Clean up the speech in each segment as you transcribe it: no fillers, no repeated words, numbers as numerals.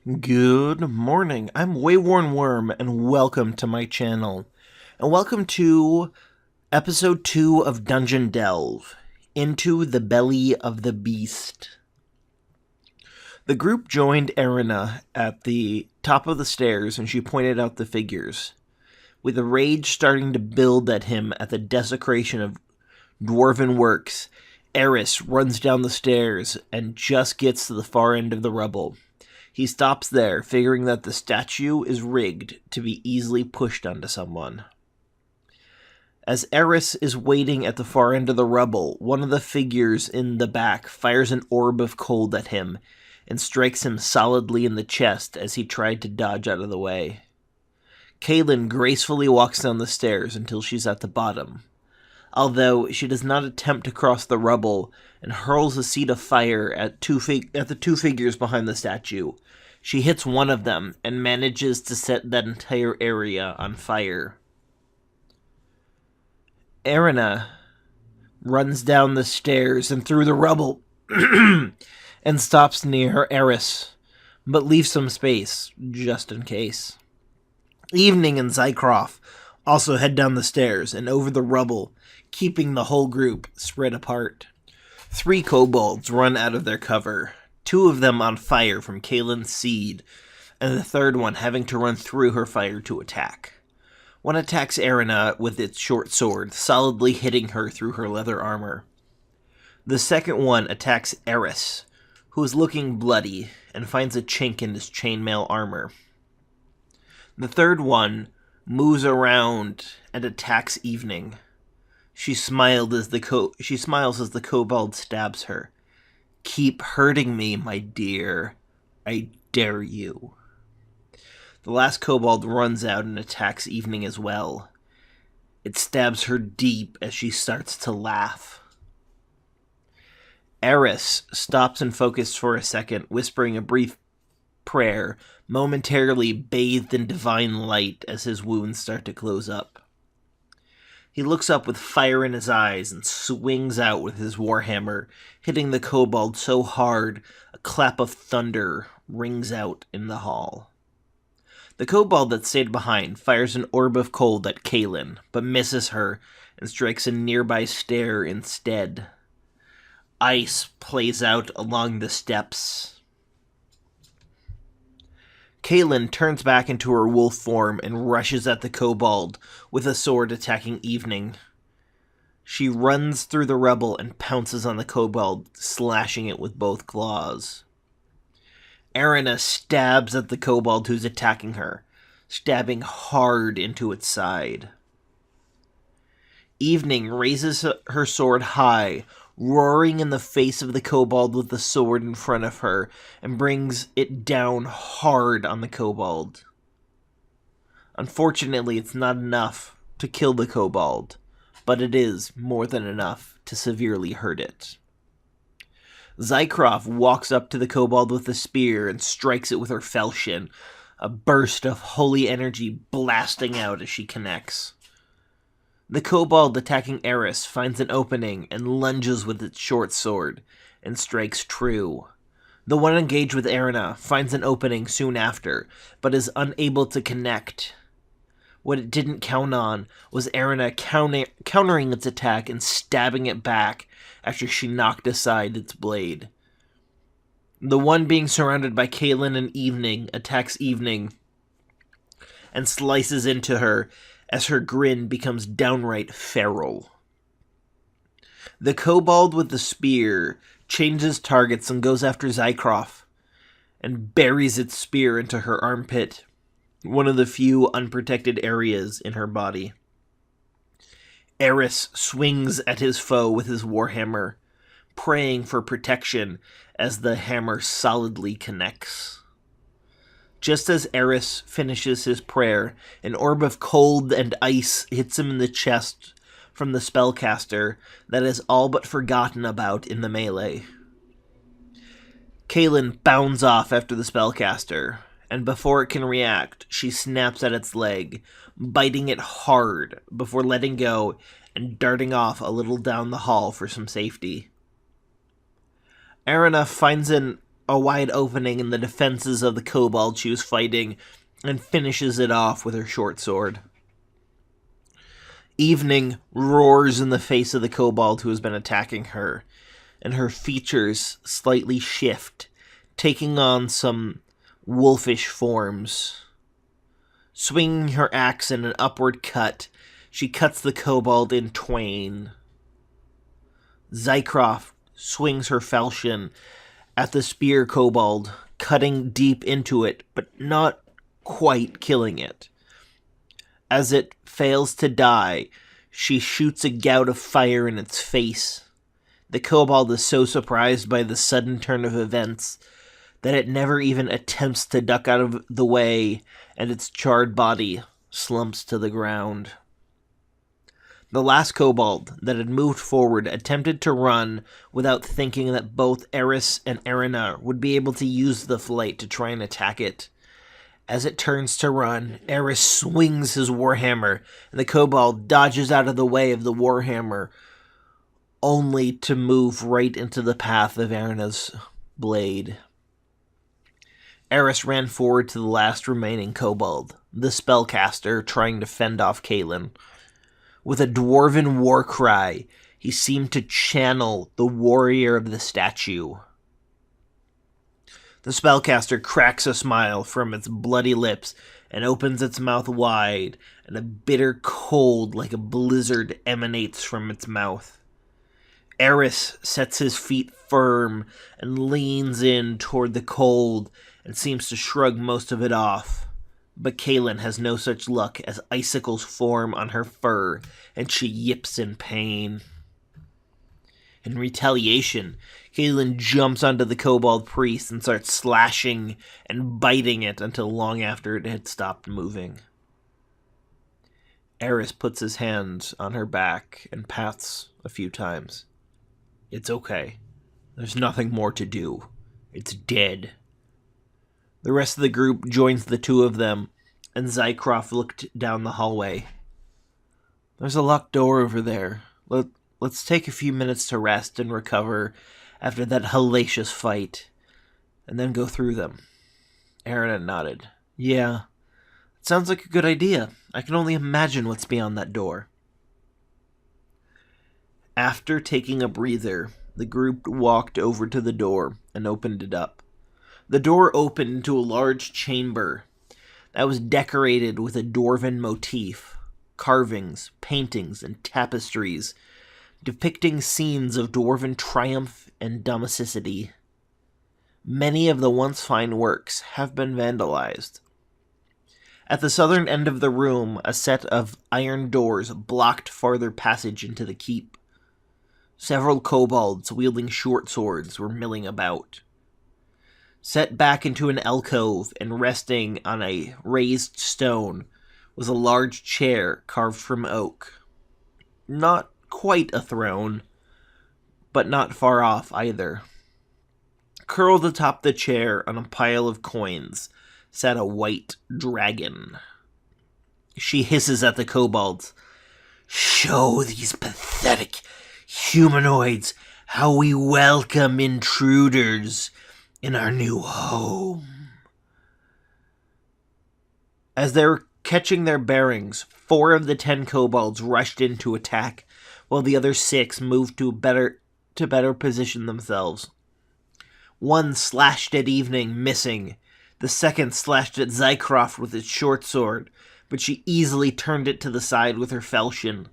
Good morning. I'm WaywornWyrm, and welcome to my channel. And welcome to episode 2 of Dungeon Delve, Into the Belly of the Beast. The group joined Erina at the top of the stairs, and she pointed out the figures. With a rage starting to build at him at the desecration of dwarven works, Eris runs down the stairs and just gets to the far end of the rubble. He stops there, figuring that the statue is rigged to be easily pushed onto someone. As Eris is waiting at the far end of the rubble, one of the figures in the back fires an orb of cold at him and strikes him solidly in the chest as he tried to dodge out of the way. Kaylin gracefully walks down the stairs until she's at the bottom, although she does not attempt to cross the rubble and hurls a seed of fire at the two figures behind the statue. She hits one of them and manages to set that entire area on fire. Erina runs down the stairs and through the rubble and stops near Eris, but leaves some space, just in case. Evening and Zycroft also head down the stairs and over the rubble, keeping the whole group spread apart. 3 kobolds run out of their cover, 2 of them on fire from Kaylin's seed, and the third one having to run through her fire to attack. One attacks Erina with its short sword, solidly hitting her through her leather armor. The second one attacks Eris, who is looking bloody and finds a chink in his chainmail armor. The third one moves around and attacks Evening. She smiles as the kobold stabs her. "Keep hurting me, my dear. I dare you." The last kobold runs out and attacks Evening as well. It stabs her deep as she starts to laugh. Eris stops and focuses for a second, whispering a brief prayer, momentarily bathed in divine light as his wounds start to close up. He looks up with fire in his eyes and swings out with his warhammer, hitting the kobold so hard a clap of thunder rings out in the hall. The kobold that stayed behind fires an orb of cold at Kaylin, but misses her and strikes a nearby stair instead. Ice plays out along the steps. Kaylin turns back into her wolf form and rushes at the kobold, with a sword attacking Evening. She runs through the rubble and pounces on the kobold, slashing it with both claws. Erina stabs at the kobold who's attacking her, stabbing hard into its side. Evening raises her sword high, roaring in the face of the kobold with the sword in front of her, and brings it down hard on the kobold. Unfortunately, it's not enough to kill the kobold, but it is more than enough to severely hurt it. Zycroft walks up to the kobold with a spear and strikes it with her falchion, a burst of holy energy blasting out as she connects. The kobold attacking Eris finds an opening and lunges with its short sword, and strikes true. The one engaged with Erina finds an opening soon after, but is unable to connect. What it didn't count on was Erina countering its attack and stabbing it back after she knocked aside its blade. The one being surrounded by Kaylin and Evening attacks Evening and slices into her as her grin becomes downright feral. The kobold with the spear changes targets and goes after Zycroft and buries its spear into her armpit, one of the few unprotected areas in her body. Eris swings at his foe with his warhammer, praying for protection as the hammer solidly connects. Just as Eris finishes his prayer, an orb of cold and ice hits him in the chest from the spellcaster that is all but forgotten about in the melee. Kaylin bounds off after the spellcaster, and before it can react, she snaps at its leg, biting it hard before letting go and darting off a little down the hall for some safety. Erina finds an a wide opening in the defenses of the kobold she was fighting and finishes it off with her short sword. Evening roars in the face of the kobold who has been attacking her, and her features slightly shift, taking on some wolfish forms. Swinging her axe in an upward cut, she cuts the kobold in twain. Zycroft swings her falchion at the spear kobold, cutting deep into it, but not quite killing it. As it fails to die, she shoots a gout of fire in its face. The kobold is so surprised by the sudden turn of events that it never even attempts to duck out of the way, and its charred body slumps to the ground. The last kobold that had moved forward attempted to run without thinking that both Eris and Erina would be able to use the flight to try and attack it. As it turns to run, Eris swings his warhammer, and the kobold dodges out of the way of the warhammer, only to move right into the path of Erina's blade. Eris ran forward to the last remaining kobold, the spellcaster trying to fend off Kaelin. With a dwarven war cry, he seemed to channel the warrior of the statue. The spellcaster cracks a smile from its bloody lips and opens its mouth wide, and a bitter cold like a blizzard emanates from its mouth. Eris sets his feet firm and leans in toward the cold and seems to shrug most of it off. But Kaelin has no such luck as icicles form on her fur, and she yips in pain. In retaliation, Kaelin jumps onto the kobold priest and starts slashing and biting it until long after it had stopped moving. Eris puts his hands on her back and pats a few times. It's okay. There's nothing more to do. It's dead. The rest of the group joins the two of them, and Zycroft looked down the hallway. There's a locked door over there. Let's take a few minutes to rest and recover after that hellacious fight, and then go through them. Erina nodded. Yeah, it sounds like a good idea. I can only imagine what's beyond that door. After taking a breather, the group walked over to the door and opened it up. The door opened into a large chamber that was decorated with a dwarven motif, carvings, paintings, and tapestries depicting scenes of dwarven triumph and domesticity. Many of the once fine works have been vandalized. At the southern end of the room, a set of iron doors blocked farther passage into the keep. Several kobolds wielding short swords were milling about. Set back into an alcove and resting on a raised stone was a large chair carved from oak. Not quite a throne, but not far off either. Curled atop the chair on a pile of coins sat a white dragon. She hisses at the kobolds. Show these pathetic humanoids how we welcome intruders in our new home. As they were catching their bearings, 4 of the 10 kobolds rushed in to attack, while the other 6 moved to better position themselves. One slashed at Evening, missing. The second slashed at Zycroft with its short sword, but she easily turned it to the side with her falchion.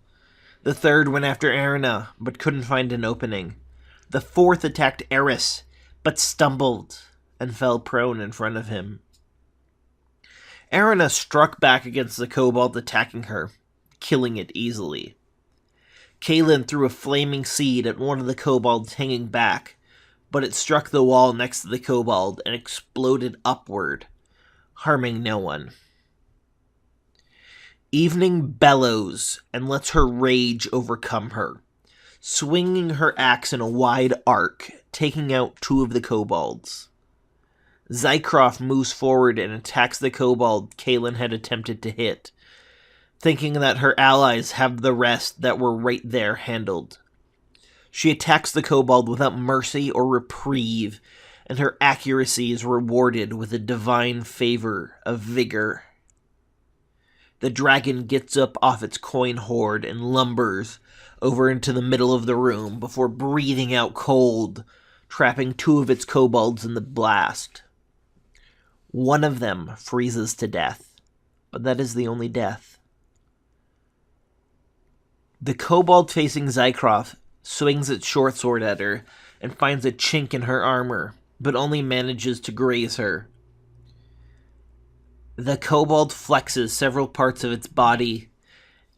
The third went after Erina, but couldn't find an opening. The fourth attacked Eris, but stumbled and fell prone in front of him. Erina struck back against the kobold attacking her, killing it easily. Kaelin threw a flaming seed at one of the kobolds hanging back, but it struck the wall next to the kobold and exploded upward, harming no one. Evening bellows and lets her rage overcome her, swinging her axe in a wide arc, taking out 2 of the kobolds. Zycroft moves forward and attacks the kobold Kaelin had attempted to hit, thinking that her allies have the rest that were right there handled. She attacks the kobold without mercy or reprieve, and her accuracy is rewarded with a divine favor of vigor. The dragon gets up off its coin hoard and lumbers over into the middle of the room before breathing out cold, trapping 2 of its kobolds in the blast. One of them freezes to death, but that is the only death. The kobold facing Zycroft swings its short sword at her and finds a chink in her armor, but only manages to graze her. The kobold flexes several parts of its body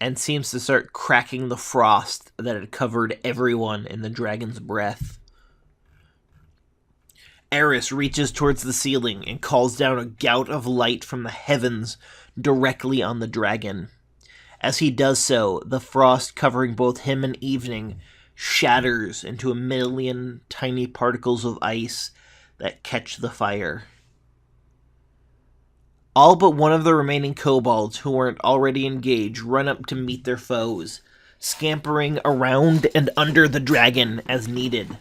and seems to start cracking the frost that had covered everyone in the dragon's breath. Eris reaches towards the ceiling and calls down a gout of light from the heavens directly on the dragon. As he does so, the frost covering both him and Evening shatters into a million tiny particles of ice that catch the fire. All but one of the remaining kobolds who weren't already engaged run up to meet their foes, scampering around and under the dragon as needed.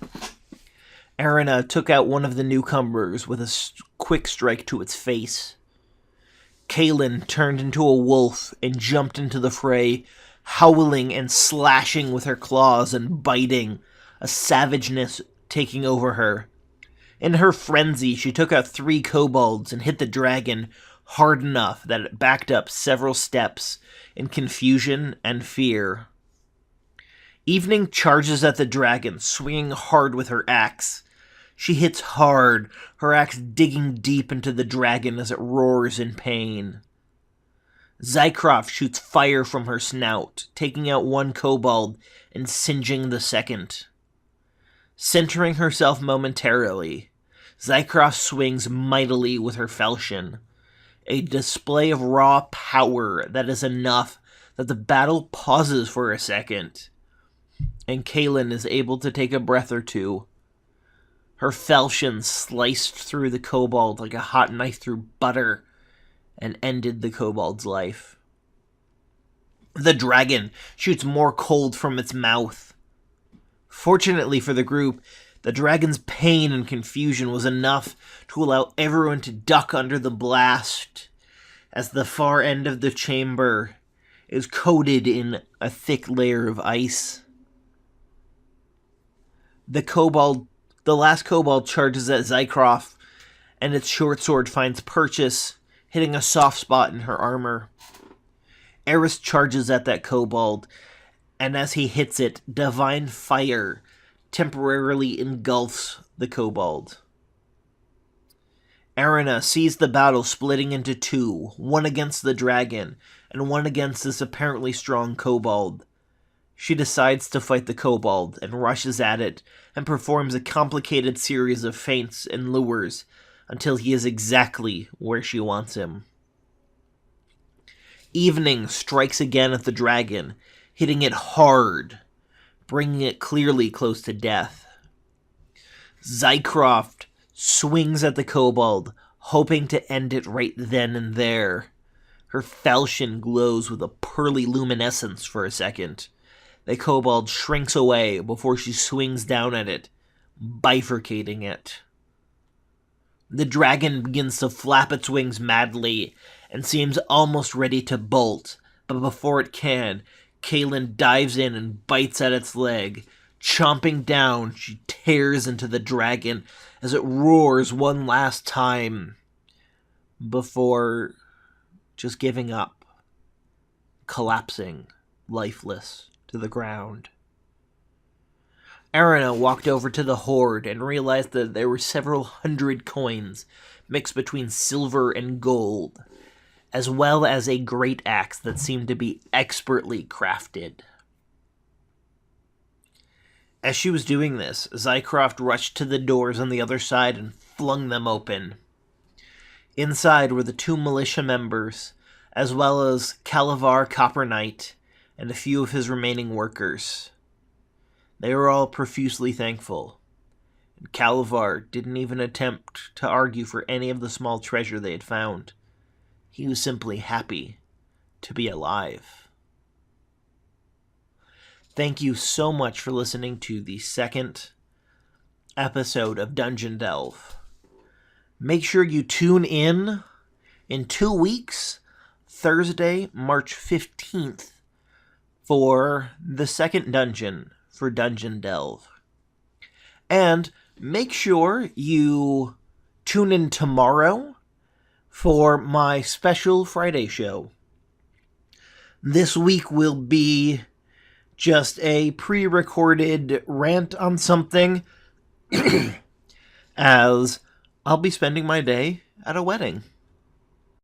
Arena took out one of the newcomers with a quick strike to its face. Kaelin turned into a wolf and jumped into the fray, howling and slashing with her claws and biting, a savageness taking over her. In her frenzy, she took out 3 kobolds and hit the dragon hard enough that it backed up several steps in confusion and fear. Evening charges at the dragon, swinging hard with her axe. She hits hard, her axe digging deep into the dragon as it roars in pain. Zycroft shoots fire from her snout, taking out 1 kobold and singeing the second. Centering herself momentarily, Zycroft swings mightily with her falchion, a display of raw power that is enough that the battle pauses for a second, and Kaelin is able to take a breath or two. Her falchion sliced through the kobold like a hot knife through butter and ended the kobold's life. The dragon shoots more cold from its mouth. Fortunately for the group, the dragon's pain and confusion was enough to allow everyone to duck under the blast as the far end of the chamber is coated in a thick layer of ice. The last kobold charges at Zycroft, and its short sword finds purchase, hitting a soft spot in her armor. Eris charges at that kobold, and as he hits it, divine fire temporarily engulfs the kobold. Arena sees the battle splitting into 2, one against the dragon, and one against this apparently strong kobold. She decides to fight the kobold, and rushes at it, and performs a complicated series of feints and lures, until he is exactly where she wants him. Evening strikes again at the dragon, hitting it hard, bringing it clearly close to death. Zycroft swings at the kobold, hoping to end it right then and there. Her falchion glows with a pearly luminescence for a second. The kobold shrinks away before she swings down at it, bifurcating it. The dragon begins to flap its wings madly and seems almost ready to bolt, but before it can, Kaelin dives in and bites at its leg. Chomping down, she tears into the dragon as it roars one last time before just giving up, collapsing, lifeless, to the ground. Arena walked over to the hoard and realized that there were several hundred coins mixed between silver and gold, as well as a great axe that seemed to be expertly crafted. As she was doing this, Zycroft rushed to the doors on the other side and flung them open. Inside were the 2 militia members, as well as Calavar Coppernight and a few of his remaining workers. They were all profusely thankful, and Calavar didn't even attempt to argue for any of the small treasure they had found. He was simply happy to be alive. Thank you so much for listening to the second episode of Dungeon Delve. Make sure you tune in 2 weeks, Thursday, March 15th, for the second dungeon for Dungeon Delve. And make sure you tune in tomorrow for my special Friday show. This week will be just a pre-recorded rant on something, as I'll be spending my day at a wedding.